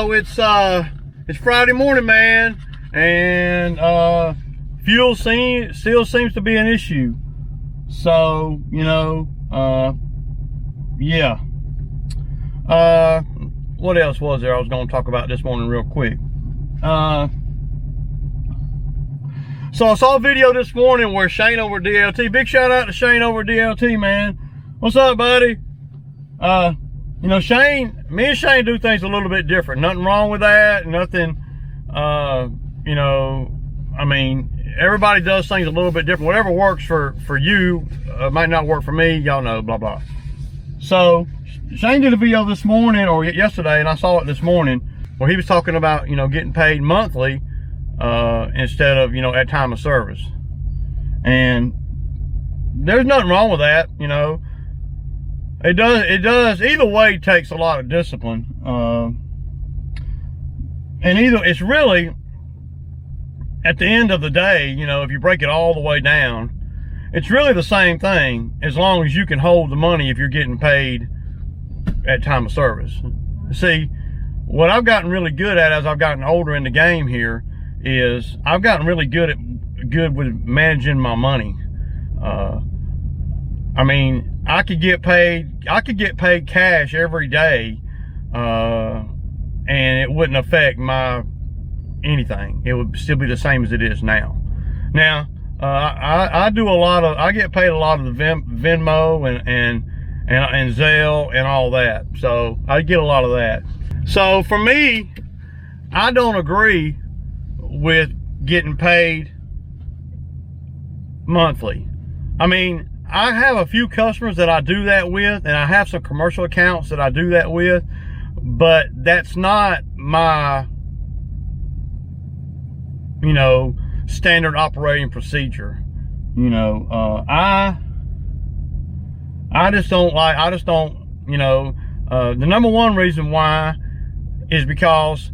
So it's Friday morning, man, and fuel still seems to be an issue. So, you know, yeah. What else was there I was going to talk about this morning real quick? So I saw a video this morning where Shane over at DLT, big shout out to Shane over at DLT, man. What's up, buddy? You know, me and Shane do things a little bit different. Nothing wrong with that. Nothing, you know, I mean, everybody does things a little bit different. Whatever works for you might not work for me. Y'all know, blah, blah. So Shane did a video this morning or yesterday, and I saw it this morning, where he was talking about, you know, getting paid monthly instead of, you know, at time of service. And there's nothing wrong with that, you know. It does, either way takes a lot of discipline. And it's really, at the end of the day, you know, if you break it all the way down, it's really the same thing as long as you can hold the money if you're getting paid at time of service. See, what I've gotten really good at as I've gotten older in the game here is I've gotten really good with managing my money. I mean, I could get paid cash every day, and it wouldn't affect anything. It would still be the same as it is now. Now, I get paid a lot of the Venmo and Zelle and all that. So I get a lot of that. So for me, I don't agree with getting paid monthly. I mean, I have a few customers that I do that with, and I have some commercial accounts that I do that with, but that's not my, you know, standard operating procedure. You know, I just don't, you know, the number one reason why is because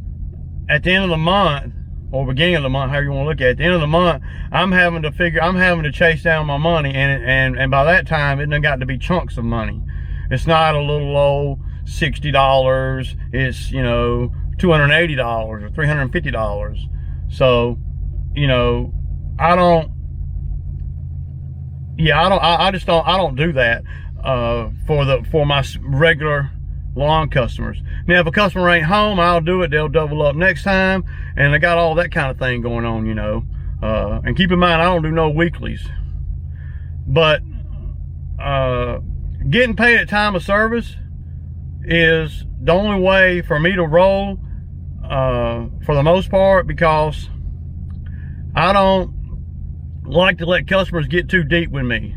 at the end of the month, or beginning of the month, however you want to look at it, at the end of the month, I'm having to chase down my money, and by that time, it done got to be chunks of money. It's not a little old $60, it's, you know, $280 or $350. So, you know, I don't do that for my regular lawn customers. Now, if a customer ain't home, I'll do it. They'll double up next time, and they got all that kind of thing going on, you know. And keep in mind, I don't do no weeklies. But getting paid at time of service is the only way for me to roll, for the most part, because I don't like to let customers get too deep with me,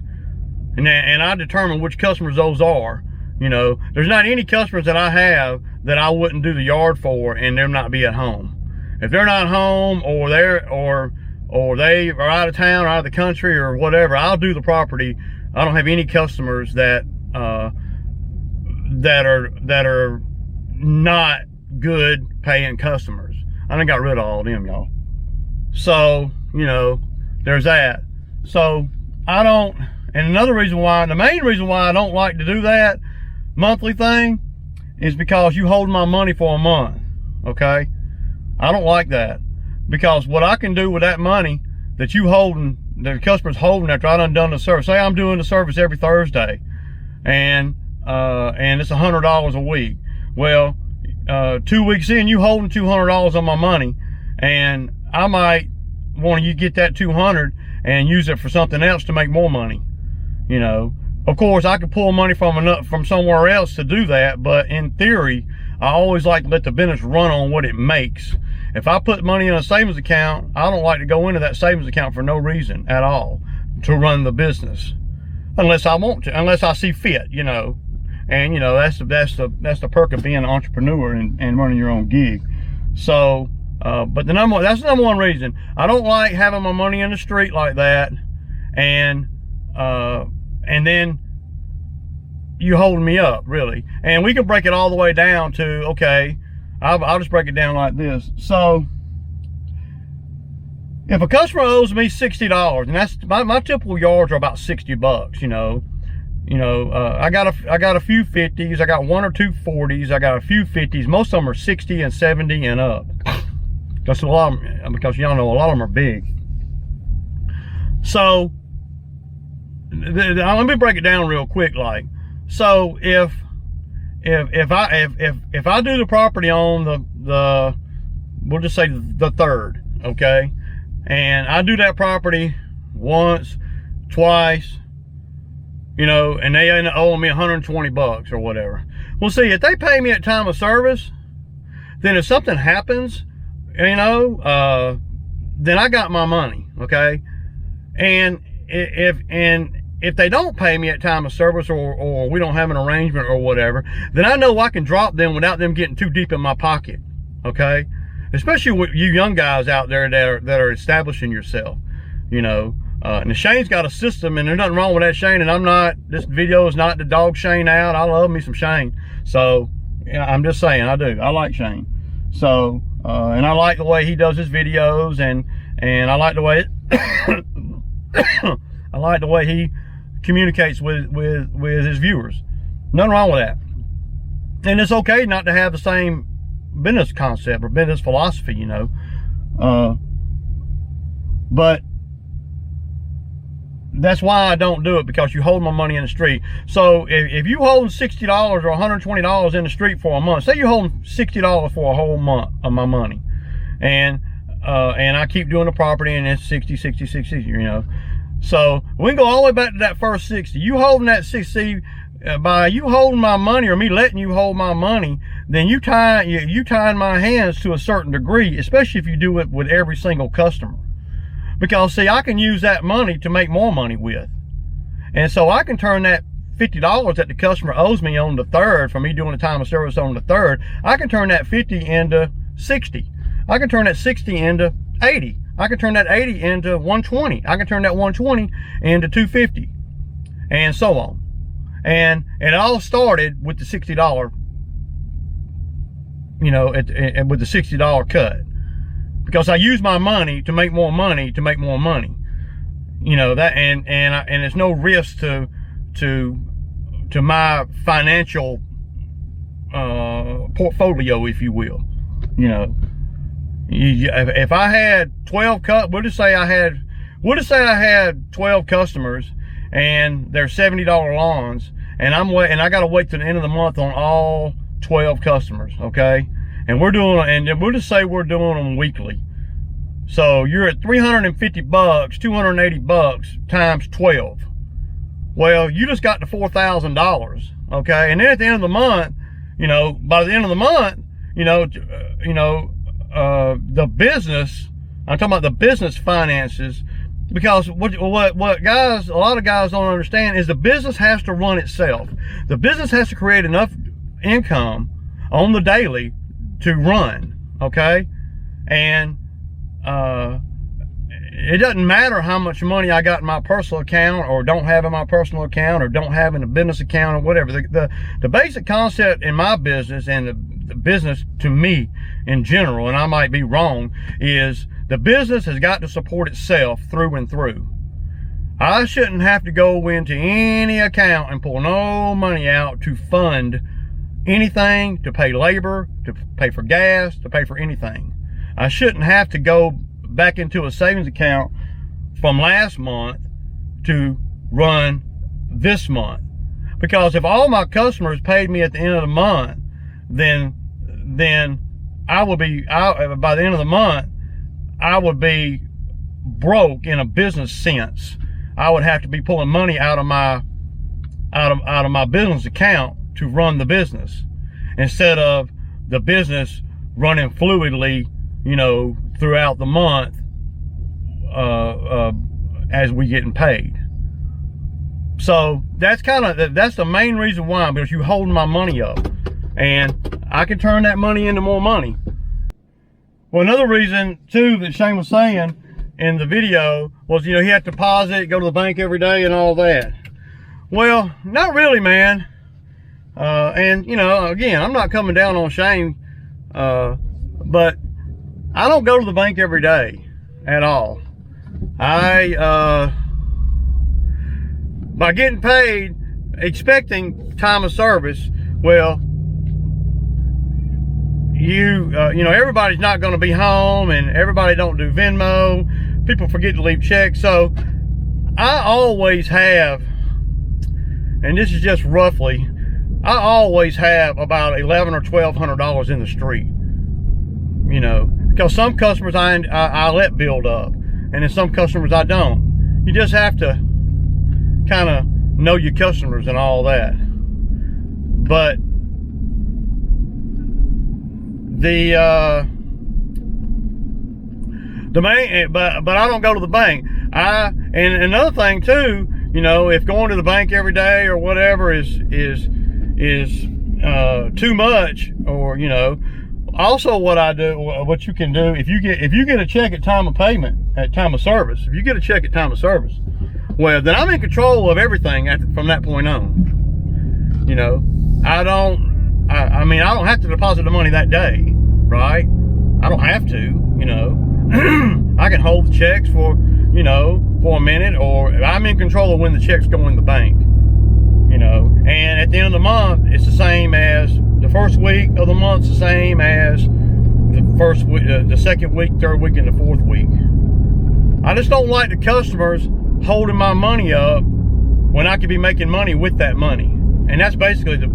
and I determine which customers those are. You know, there's not any customers that I have that I wouldn't do the yard for and them not be at home. If they're not home, or they are out of town or out of the country or whatever, I'll do the property. I don't have any customers that are not good paying customers. I done got rid of all of them, y'all. So, you know, there's that. So I don't, and another reason why, the main reason why I don't like to do that monthly thing is because you hold my money for a month, okay? I don't like that, because what I can do with that money that you holding, the customer's holding after I done the service, say I'm doing the service every Thursday, and it's $100 a week. Well, 2 weeks in, you holding $200 on my money, and I might want you to get that $200 and use it for something else to make more money, you know. Of course, I could pull money from somewhere else to do that, but in theory, I always like to let the business run on what it makes. If I put money in a savings account, I don't like to go into that savings account for no reason at all to run the business, unless I want to, unless I see fit, you know. And you know, that's the perk of being an entrepreneur and running your own gig. So, but that's the number one reason I don't like having my money in the street like that, and then you holding me up, really. And we can break it all the way down to, okay, I'll just break it down like this. So if a customer owes me $60, and that's my typical yards are about $60, you know, You know, I got a few 50s. I got 1 or 2 40s. I got a few 50s. Most of them are 60 and 70 and up. Because y'all know a lot of them are big. So let me break it down real quick. Like, so if I do the property on the we'll just say the 3rd, okay, and I do that property once, twice, you know, and they end up owing me 120 bucks or whatever. Well, see, if they pay me at time of service, then if something happens, you know, then I got my money, okay? And if they don't pay me at time of service, or we don't have an arrangement or whatever, then I know I can drop them without them getting too deep in my pocket, okay? Especially with you young guys out there that are establishing yourself, you know. And Shane's got a system, and there's nothing wrong with that, Shane. And this video is not to dog Shane out. I love me some Shane. So, yeah, I'm just saying, I do. I like Shane. So, and I like the way he does his videos, and I like the way I like the way he communicates with his viewers. Nothing wrong with that. And it's okay not to have the same business concept or business philosophy, you know. But that's why I don't do it, because you hold my money in the street. So if you holding $60 or $120 in the street for a month, say you're holding $60 for a whole month of my money, and I keep doing the property, and it's 60, you know. So we can go all the way back to that first 60. You holding that 60, by you holding my money, or me letting you hold my money, then you tying my hands to a certain degree, especially if you do it with every single customer. Because, see, I can use that money to make more money with. And so I can turn that $50 that the customer owes me on the 3rd, for me doing the time of service on the 3rd, I can turn that 50 into 60. I can turn that 60 into 80. I can turn that 80 into 120. I can turn that 120 into 250. And so on. And it all started with the $60, you know, with the $60 cut. Because I use my money to make more money, you know, that, and there's no risk to my financial portfolio, if you will. You know, if I had 12 we'll just say I had 12 customers, and they're $70 lawns, and I got to wait till the end of the month on all 12 customers, okay? And we'll just say we're doing them weekly. So you're at 350 bucks, 280 bucks times 12. Well, you just got to $4,000, okay? And then at the end of the month, you know, by the end of the month, the business, I'm talking about the business finances, because what guys, a lot of guys don't understand is the business has to run itself. The business has to create enough income on the daily to run, okay? And it doesn't matter how much money I got in my personal account, or don't have in my personal account, or don't have in a business account, or whatever. The basic concept in my business, and the business to me in general, and I might be wrong, is the business has got to support itself through and through. I shouldn't have to go into any account and pull no money out to fund anything, to pay labor, to pay for gas, to pay for anything. I shouldn't have to go back into a savings account from last month to run this month. Because if all my customers paid me at the end of the month, then I would be, by the end of the month, I would be broke in a business sense. I would have to be pulling money out of my business account to run the business, instead of the business running fluidly, you know, throughout the month as we getting paid. So that's the main reason why, because you holding my money up, and I can turn that money into more money. Well, another reason too that Shane was saying in the video was, you know, he had to deposit, go to the bank every day and all that. Well, not really, man. And you know, again, I'm not coming down on Shane, but I don't go to the bank every day at all. By getting paid expecting time of service. Well, you know, everybody's not going to be home, and everybody don't do Venmo. People forget to leave checks. So I always have, and this is just roughly, I always have about $1,100 or $1,200 in the street. You know, because some customers I let build up, and then some customers I don't. You just have to kind of know your customers and all that. But the bank, but I don't go to the bank. And another thing too, you know, if going to the bank every day or whatever is too much, or, you know, also what I do, what you can do, if you get a check at time of payment, at time of service, if you get a check at time of service, well, then I'm in control of everything from that point on. You know, I mean, I don't have to deposit the money that day, right? I don't have to, you know. I can hold the checks for, you know, for a minute, or I'm in control of when the checks go in the bank, you know. And at the end of the month, it's the same as the first week of the month, the same as the first week, the second week, third week, and the fourth week. I just don't like the customers holding my money up when I could be making money with that money. And that's basically the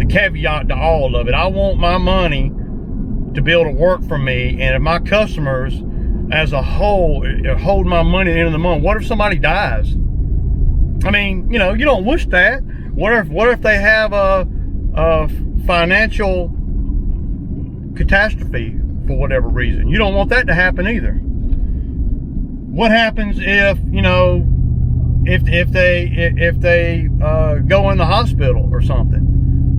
caveat to all of it. I want my money to be able to work for me, and if my customers as a whole hold my money at the end of the month, what if somebody dies? I mean, you know, you don't wish that. What if they have a financial catastrophe for whatever reason? You don't want that to happen either. What happens if, you know, if they go in the hospital or something?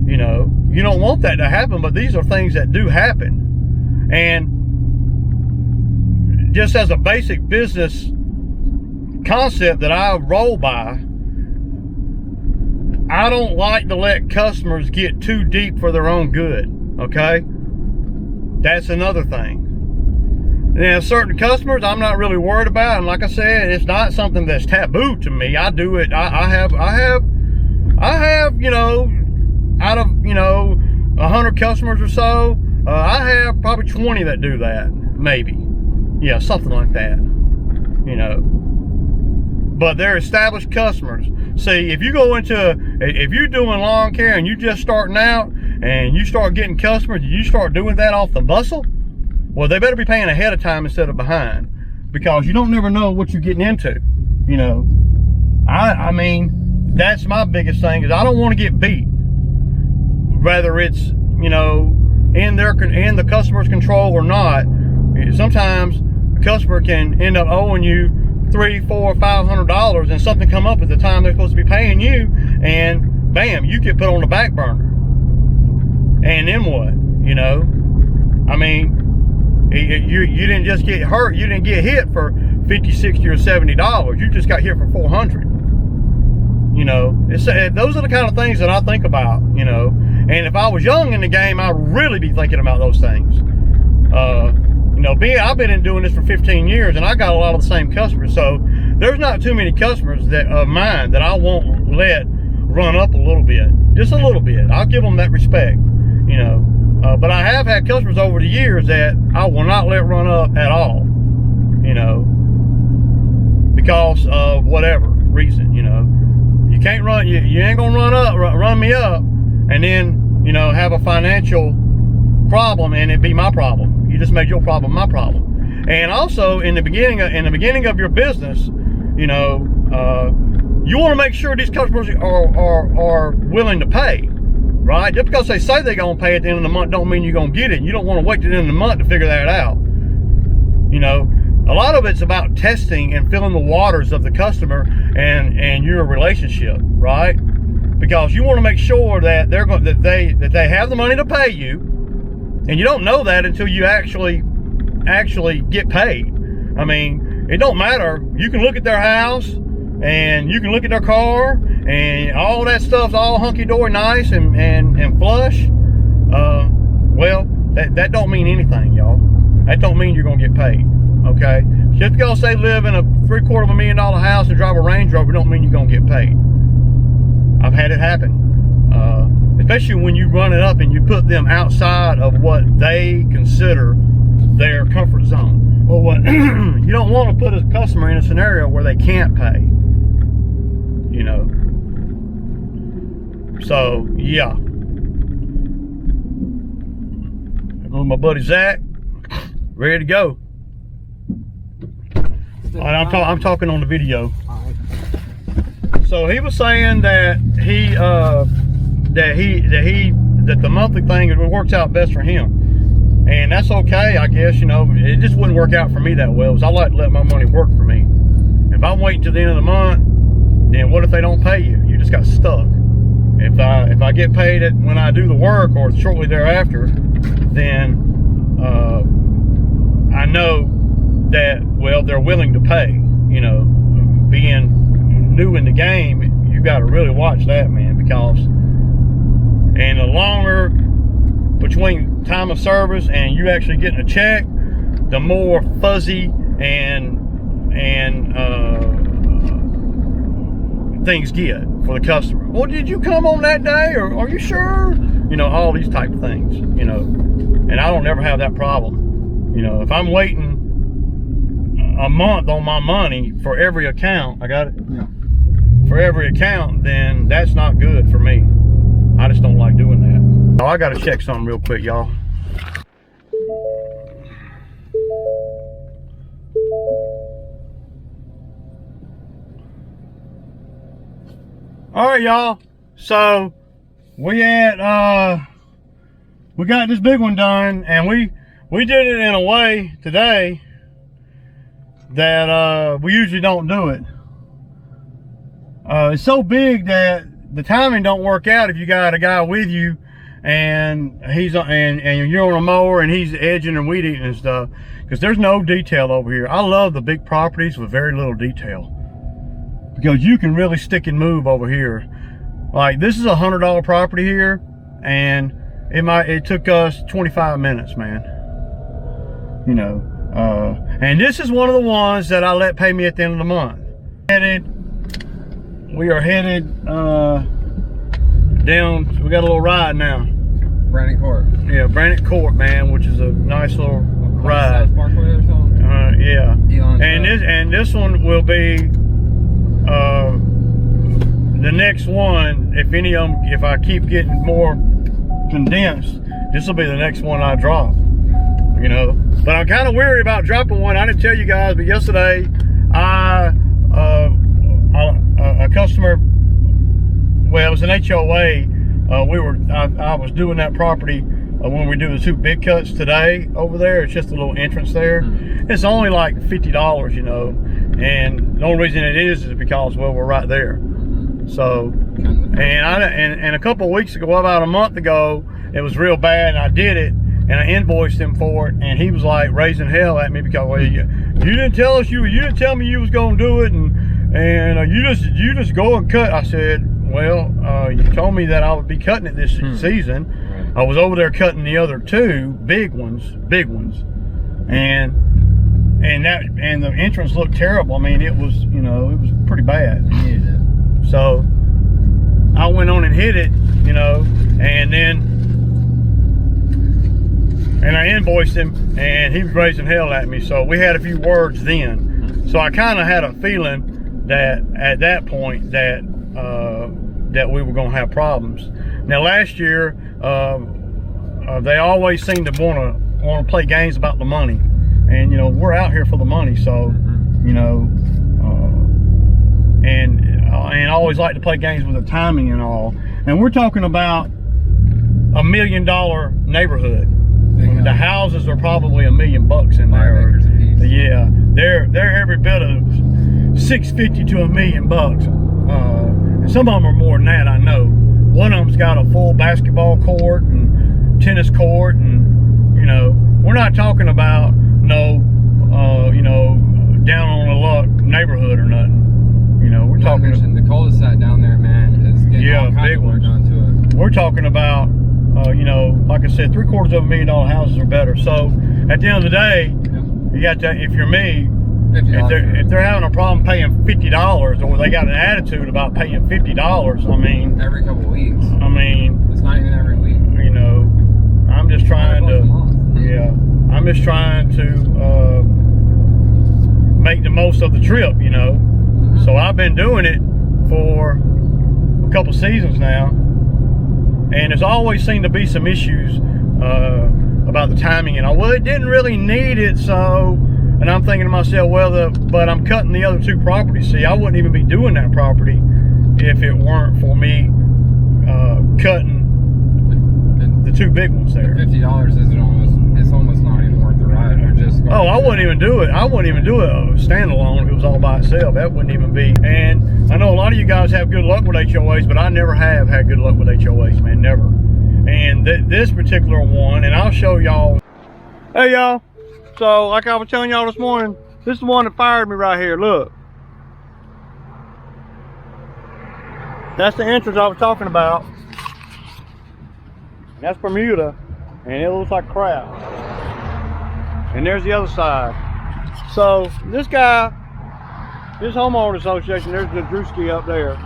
You know, you don't want that to happen, but these are things that do happen. And just as a basic business concept that I roll by, I don't like to let customers get too deep for their own good, okay? That's another thing. Now, certain customers I'm not really worried about, and like I said, it's not something that's taboo to me. I do it. I have, you know, out of, you know, 100 customers or so, I have probably 20 that do that, maybe. Yeah, something like that, you know. But they're established customers. See, if you go into, if you're doing lawn care and you're just starting out and you start getting customers and you start doing that off the muscle, well, they better be paying ahead of time instead of behind, because you don't never know what you're getting into, you know. I mean, that's my biggest thing, is I don't want to get beat. Whether it's, you know, in the customer's control or not. Sometimes the customer can end up owing you $300, $400, $500, and something come up at the time they're supposed to be paying you, and bam, you get put on the back burner. And then what? You know, I mean, you didn't just get hurt. You didn't get hit for $50, $60, or $70. You just got hit for $400. You know, those are the kind of things that I think about. You know, and if I was young in the game, I'd really be thinking about those things. You know, I've been doing this for 15 years, and I got a lot of the same customers. So there's not too many customers of mine that I won't let run up a little bit, just a little bit. I'll give them that respect, you know. But I have had customers over the years that I will not let run up at all, you know, because of whatever reason. You know, you can't run. You ain't gonna run me up, and then, you know, have a financial problem and it be my problem. You just made your problem my problem. And also in the beginning of your business, you know, you want to make sure these customers are willing to pay, right? Just because they say they're gonna pay at the end of the month don't mean you're gonna get it. You don't want to wait to the end of the month to figure that out. You know, a lot of it's about testing and feeling the waters of the customer and your relationship, right? Because you want to make sure that they have the money to pay you. And you don't know that until you actually get paid. I mean, it don't matter. You can look at their house and you can look at their car and all that stuff's all hunky-dory nice and flush. Well, that don't mean anything, y'all. That don't mean you're gonna get paid. okay? Just because they live in a $750,000 house and drive a Range Rover don't mean you're gonna get paid. I've had it happen. Especially when you run it up and you put them outside of what they consider their comfort zone. Well, what you don't want to put a customer in a scenario where they can't pay, you know. So yeah, there goes my buddy Zach, ready to go. All right, I'm talking on the video. So he was saying that that the monthly thing, it works out best for him, and that's okay, I guess. You know, it just wouldn't work out for me that well, because I like to let my money work for me. If I'm waiting till the end of the month, then what if they don't pay you? You just got stuck. If I get paid when I do the work or shortly thereafter, then I know that, well, they're willing to pay. You know, being new in the game, you got to really watch that, man, because and the longer between time of service and you actually getting a check, the more fuzzy and things get for the customer. Well, did you come on that day, or are you sure? You know, all these type of things, you know. And I don't ever have that problem. You know, if I'm waiting a month on my money for every account, I got it? Yeah. For every account, then that's not good for me. I just don't like doing that. Oh, I gotta check something real quick, y'all. All right, y'all. So we got this big one done, and we did it in a way today that we usually don't do it. It's so big that the timing don't work out if you got a guy with you and he's and you're on a mower and he's edging and weed eating and stuff, because there's no detail over here. I love the big properties with very little detail, because you can really stick and move over here. Like, this is a $100 property here, and it took us 25 minutes, man. You know, and this is one of the ones that I let pay me at the end of the month. We are headed down. We got a little ride now. Brandon Court. Yeah, Brandon Court, man, which is a nice little ride. Parkway or something. Yeah. And this one will be the next one. If any of them, if I keep getting more condensed, this will be the next one I drop. You know, but I'm kind of weary about dropping one. I didn't tell you guys, but yesterday a customer, well, it was an HOA. I was doing that property when we do the 2 big cuts today over there. It's just a little entrance there. It's only like $50, you know, and the only reason it is because, well, we're right there. So, and a couple of weeks ago, about a month ago, it was real bad, and I did it, and I invoiced him for it, and he was like raising hell at me because, well, you didn't tell us you didn't tell me you was gonna do it, and you just go and cut. I said, well, you told me that I would be cutting it this season. Right. I was over there cutting the other 2 big ones, and the entrance looked terrible. I mean, it was, you know, it was pretty bad. Yeah. So I went on and hit it, you know, and I invoiced him, and he was raising hell at me. So we had a few words then. So I kind of had a feeling that at that point that we were going to have problems. Now last year, they always seem to want to play games about the money, and you know, we're out here for the money. So you know, and always like to play games with the timing and all. And we're talking about $1 million neighborhood. The houses are probably $1 million in there. 5 acres apiece. Yeah, they're every bit of $650 to $1 million. Some of them are more than that, I know. One of them's got a full basketball court and tennis court, and you know, we're not talking about no, you know, down on the luck neighborhood or nothing. You know, we're talking. The cul-de-sac down there, man, is getting all kinds of work done to it. We're talking about, you know, like I said, $750,000 houses are better. So at the end of the day, You got to, if you're me, $50. if they're having a problem paying $50, or they got an attitude about paying $50, I mean, every couple of weeks. I mean, it's not even every week. You know, I'm just trying to, yeah, I'm just trying to make the most of the trip, you know. So I've been doing it for a couple seasons now, and there's always seemed to be some issues about the timing and all. Well, it didn't really need it, so. And I'm thinking to myself, well, but I'm cutting the other 2 properties. See, I wouldn't even be doing that property if it weren't for me cutting the 2 big ones there. $50 it's almost not even worth the ride. You're just I wouldn't even do it. I wouldn't even do it standalone if it was all by itself. That wouldn't even be. And I know a lot of you guys have good luck with HOAs, but I never have had good luck with HOAs, man, never. And this particular one, and I'll show y'all. Hey, y'all. So, like I was telling y'all this morning, this is the one that fired me right here. Look. That's the entrance I was talking about. That's Bermuda, and it looks like crap. And there's the other side. So, this guy, this homeowner association, there's the Drewski up there.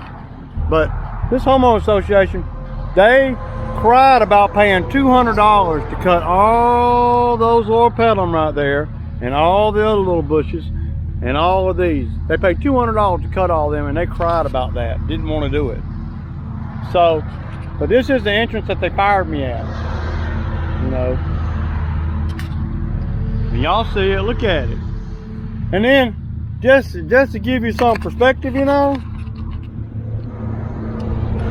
But this homeowner association, they cried about paying $200 to cut all those orpelum right there and all the other little bushes and all of these. They paid $200 to cut all them, and they cried about that. Didn't want to do it. So, but this is the entrance that they fired me at. You know. And y'all see it, look at it. And then just to give you some perspective, you know,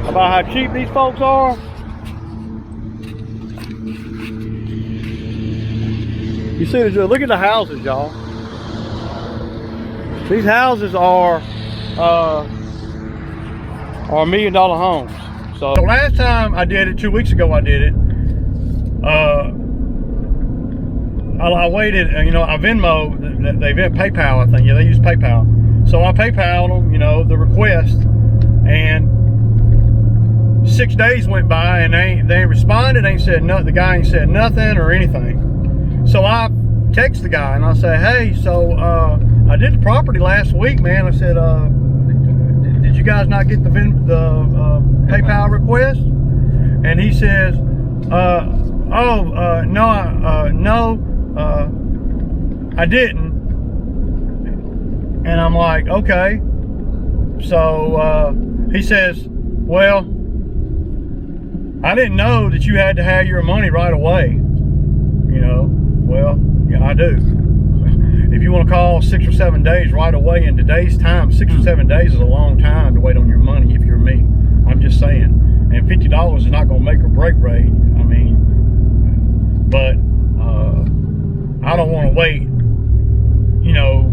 about how cheap these folks are. You see, look at the houses, y'all. These houses are $1 million homes. So the last time I did it, 2 weeks ago I did it, I waited, you know, I Venmo, they PayPal, I think, yeah, they use PayPal. So I PayPal'd them, you know, the request, and 6 days went by and they ain't responded, ain't said nothing, the guy ain't said nothing or anything. So I text the guy and I say, hey, so I did the property last week, man. I said, did you guys not get the PayPal request? And he says, no, I didn't. And I'm like, okay. So he says, well, I didn't know that you had to have your money right away. You know, well, yeah, I do. If you want to call 6 or 7 days right away in today's time, 6 or 7 days is a long time to wait on your money if you're me. I'm just saying. And $50 is not going to make or break rate. I mean, but I don't want to wait, you know,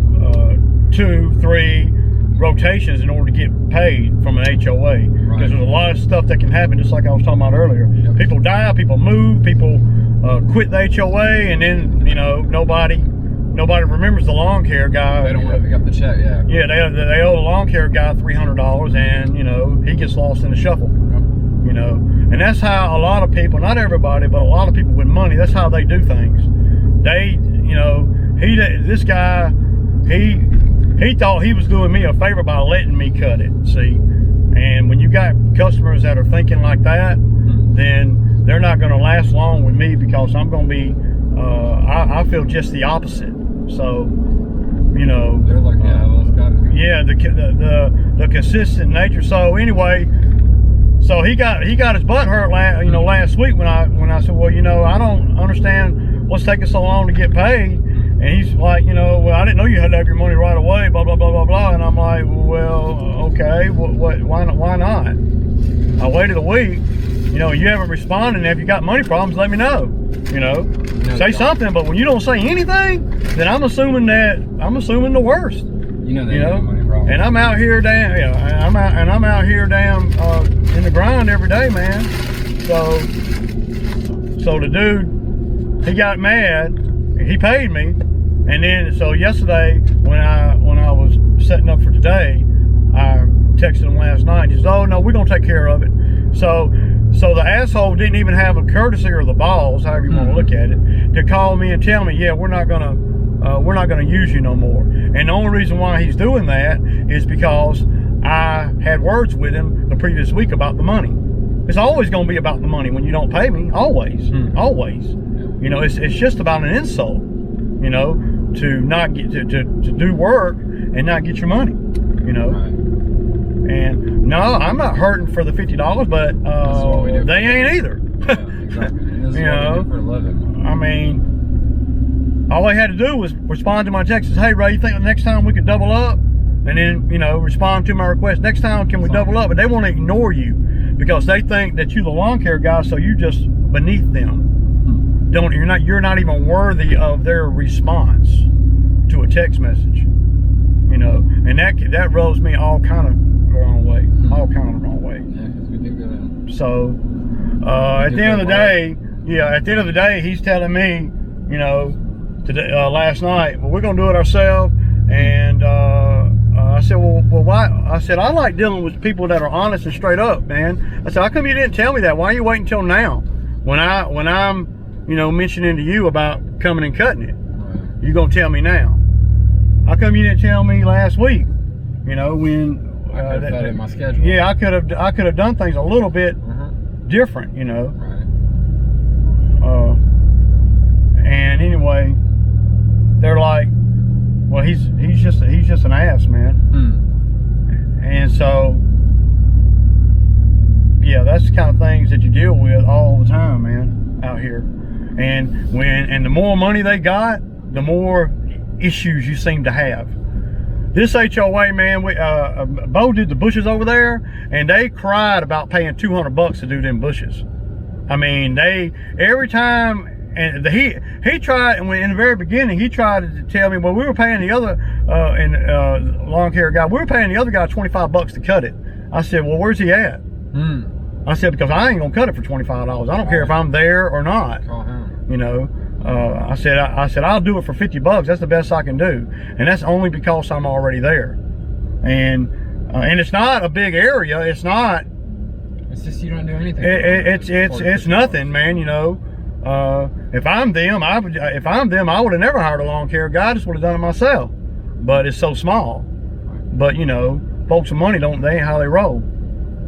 2, 3 rotations in order to get paid from an HOA. Because there's a lot of stuff that can happen, just like I was talking about earlier. Yep. People die, people move, people quit the HOA, and then, you know, nobody remembers the lawn care guy. They don't want to pick up the check, yeah. Yeah, they owe the lawn care guy $300, and, you know, he gets lost in the shuffle. Yep. You know, and that's how a lot of people, not everybody, but a lot of people with money, that's how they do things. They, you know, this guy, he thought he was doing me a favor by letting me cut it, see? And when you got customers that are thinking like that, then they're not going to last long with me, because I'm going to be, I feel just the opposite. So, you know, they're like, yeah, well, it's gotta be. Yeah, the consistent nature. So anyway, so he got his butt hurt last week when I said, well, you know, I don't understand what's taking so long to get paid. And he's like, you know, well, I didn't know you had to have your money right away, blah blah blah blah blah. And I'm like, well, okay, why not? I waited a week. You know, you haven't responded, and if you got money problems, let me know. You know, say something. But when you don't say anything, then I'm assuming the worst. You know, they have money problems. And I'm out here down, I'm out here down in the grind every day, man. So the dude, he got mad. He paid me, and then so yesterday when I was setting up for today, I texted him last night. He says, "Oh no, we're gonna take care of it." So the asshole didn't even have the courtesy or the balls, however you want to look at it, to call me and tell me, "Yeah, we're not gonna we're not going to use you no more. And the only reason why he's doing that is because I had words with him the previous week about the money. It's always going to be about the money when you don't pay me. Always, always. You know, it's just about an insult. You know, to not get to do work and not get your money. You know. Right. And no, I'm not hurting for the $50, but they ain't either. Yeah, exactly. And this is you what know, we do for a living. I mean, all they had to do was respond to my text. Hey, Ray, you think the next time we could double up? And then, you know, respond to my request. Next time, can we double up? But they want to ignore you because they think that you're the lawn care guy, so you're just beneath them. You're not even worthy of their response to a text message. You know, and that rubs me all kind of the wrong way. All kind of the wrong way. Yeah, because we do good. So at the end of the day, at the end of the day, he's telling me, you know, today, last night, well, we're gonna do it ourselves. And I said, well, why? I said, I like dealing with people that are honest and straight up, man. I said, how come you didn't tell me that? Why are you waiting until now? When I'm, you know, mentioning to you about coming and cutting it, Right. you gonna tell me now? How come you didn't tell me last week? You know, when I could have had it in my schedule. yeah, I could have done things a little bit different, you know. Right. And anyway, they're like, well, he's just an ass, man. And so, yeah, that's the kind of things that you deal with all the time, man, out here. And the more money they got, the more issues you seem to have. This HOA, man, Bo did the bushes over there, and they cried about paying $200 to do them bushes. I mean, every time, and he tried, and in the very beginning, he tried to tell me, well, we were paying the other lawn care guy, we were paying the other guy $25 to cut it. I said, well, where's he at? I said, because I ain't gonna cut it for $25. I don't care if I'm there or not. Call him. You know. I said I'll do it for $50. That's the best I can do, and that's only because I'm already there. And it's not a big area. It's not. It's just you don't do anything. It's nothing, man. You know. If I'm them, I would have never hired a lawn care guy. I just would have done it myself. But it's so small. But you know, folks with money they ain't how they roll.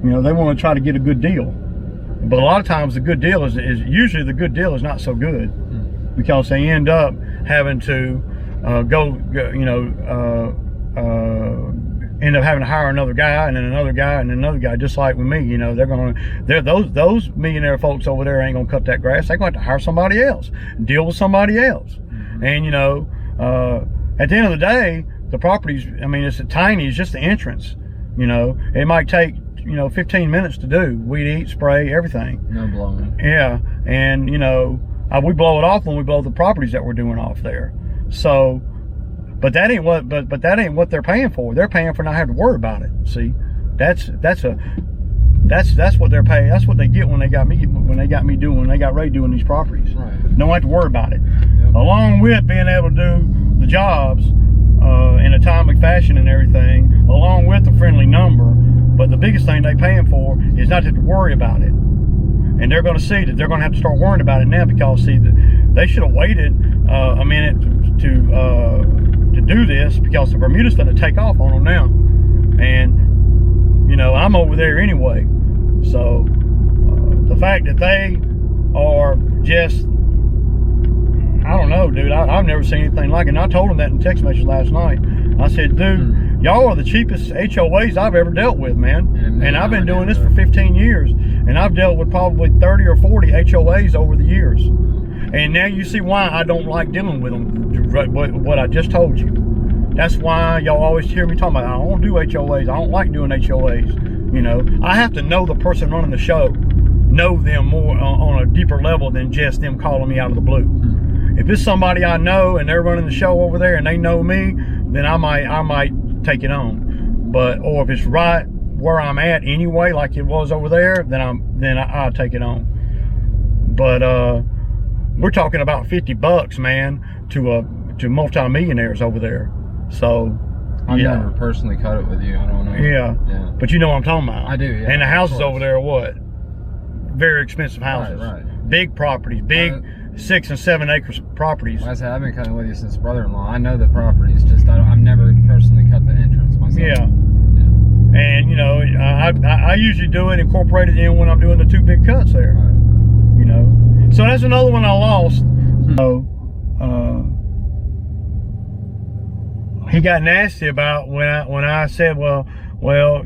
You know, they want to try to get a good deal. But a lot of times the good deal is usually the good deal is not so good. Because they end up having to end up having to hire another guy and then another guy and another guy, just like with me. You know, those millionaire folks over there ain't gonna cut that grass. They're going to have to hire somebody else, deal with somebody else. And you know, at the end of the day, the properties, I mean, it's tiny. It's just the entrance. You know, it might take 15 minutes to do weed eat, spray, everything. No blowing. Yeah, and you know. We blow it off when we blow the properties that we're doing off there. So, but that ain't what they're paying for. They're paying for not having to worry about it. See, that's what they're paying. That's what they get when they got Ray doing these properties. Right. Don't have to worry about it. Yep. Along with being able to do the jobs in a timely fashion and everything, along with the friendly number. But the biggest thing they're paying for is not to have to worry about it. And they're going to see that they're going to have to start worrying about it now because, see, they should have waited a minute to do this because the Bermuda's going to take off on them now. And, you know, I'm over there anyway. So the fact that they are just, I don't know, dude. I've never seen anything like it. And I told them that in text message last night. I said, dude, y'all are the cheapest HOAs I've ever dealt with, man. And I've been doing this for 15 years. And I've dealt with probably 30 or 40 HOAs over the years. And now you see why I don't like dealing with them, what I just told you. That's why y'all always hear me talking about, I don't do HOAs. I don't like doing HOAs. You know, I have to know the person running the show, know them more on a deeper level than just them calling me out of the blue. If it's somebody I know and they're running the show over there and they know me, then I might take it on. Or if it's right where I'm at anyway, like it was over there, then I'll take it on. But we're talking about $50, man, to multi-millionaires over there. So I've never personally cut it with you. I don't know. Yeah. But you know what I'm talking about. I do. Yeah. And the houses over there are what? Very expensive houses. Right. Big properties, big 6 and 7 acre properties. Like I said, I've been cutting with you since brother-in-law. I know the properties, just I've never personally cut the entrance myself. Yeah. And you know, I usually do it, incorporate it in when I'm doing the 2 big cuts there. Right. You know, so that's another one I lost. So he got nasty about when I said, well,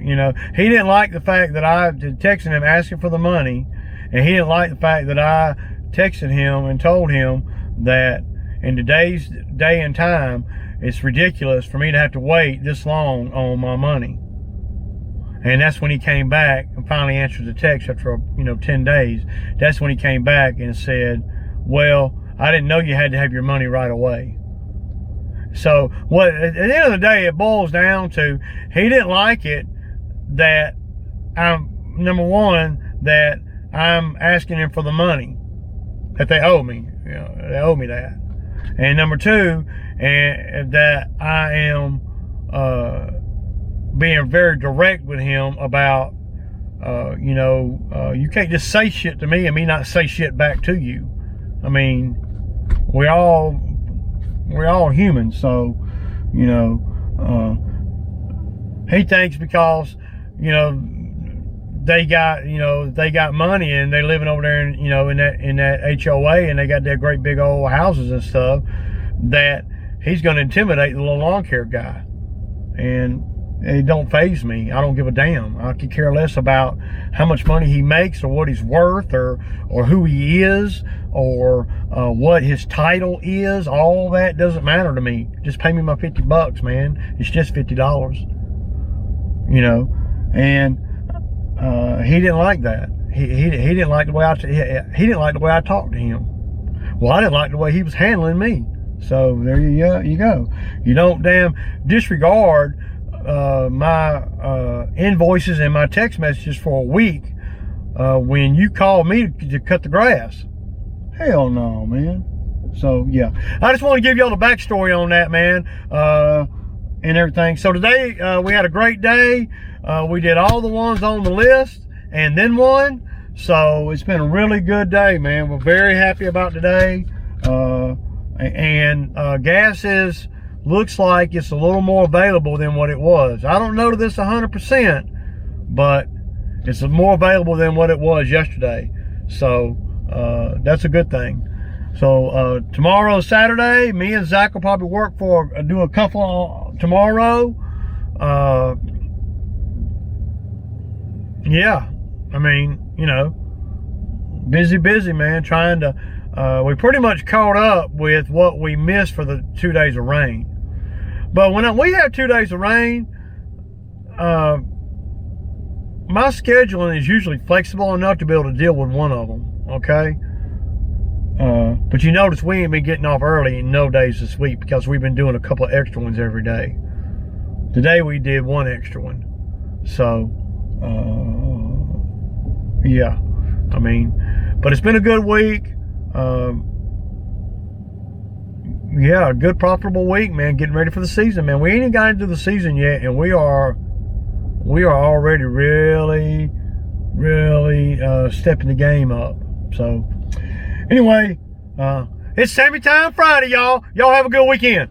you know, he didn't like the fact that I texted him asking for the money, and he didn't like the fact that I texted him and told him that in today's day and time, it's ridiculous for me to have to wait this long on my money. And that's when he came back and finally answered the text after, you know, 10 days. That's when he came back and said, well, I didn't know you had to have your money right away. So what at the end of the day, it boils down to, he didn't like it that number one, that I'm asking him for the money that they owe me. You know, they owe me that. And number two, and that I am being very direct with him about, you know, you can't just say shit to me and me not say shit back to you. I mean, we're all humans, so, you know, he thinks because, you know, they got money and they're living over there in, you know, in that HOA, and they got their great big old houses and stuff, that he's going to intimidate the little lawn care guy. And it don't faze me. I don't give a damn. I could care less about how much money he makes or what he's worth or who he is or what his title is. All that doesn't matter to me. Just pay me my $50, man. It's just $50. You know, and he didn't like that. He didn't like the way he didn't like the way I talked to him. Well, I didn't like the way he was handling me. So there you go. You don't damn disregard my invoices and my text messages for a week when you call me to cut the grass. Hell no, man. So yeah, I just want to give y'all the backstory on that, man, and everything. So today we had a great day. We did all the ones on the list and then one. So it's been a really good day, man. We're very happy about today. And gas looks like it's a little more available than what it was. I don't know to this 100%, but it's more available than what it was yesterday. So that's a good thing. So tomorrow, Saturday, me and Zach will probably do a couple tomorrow. Yeah, I mean, you know, busy, man, trying to, we pretty much caught up with what we missed for the 2 days of rain. But when we have 2 days of rain, my scheduling is usually flexible enough to be able to deal with one of them, okay? But you notice we ain't been getting off early in no days this week because we've been doing a couple of extra ones every day. Today we did one extra one. So, yeah, I mean, but it's been a good week. Yeah, a good profitable week, man. Getting ready for the season, man. We ain't even got into the season yet, and we are already really stepping the game up. So anyway, it's Sammy Time Friday, y'all. Y'all have a good weekend.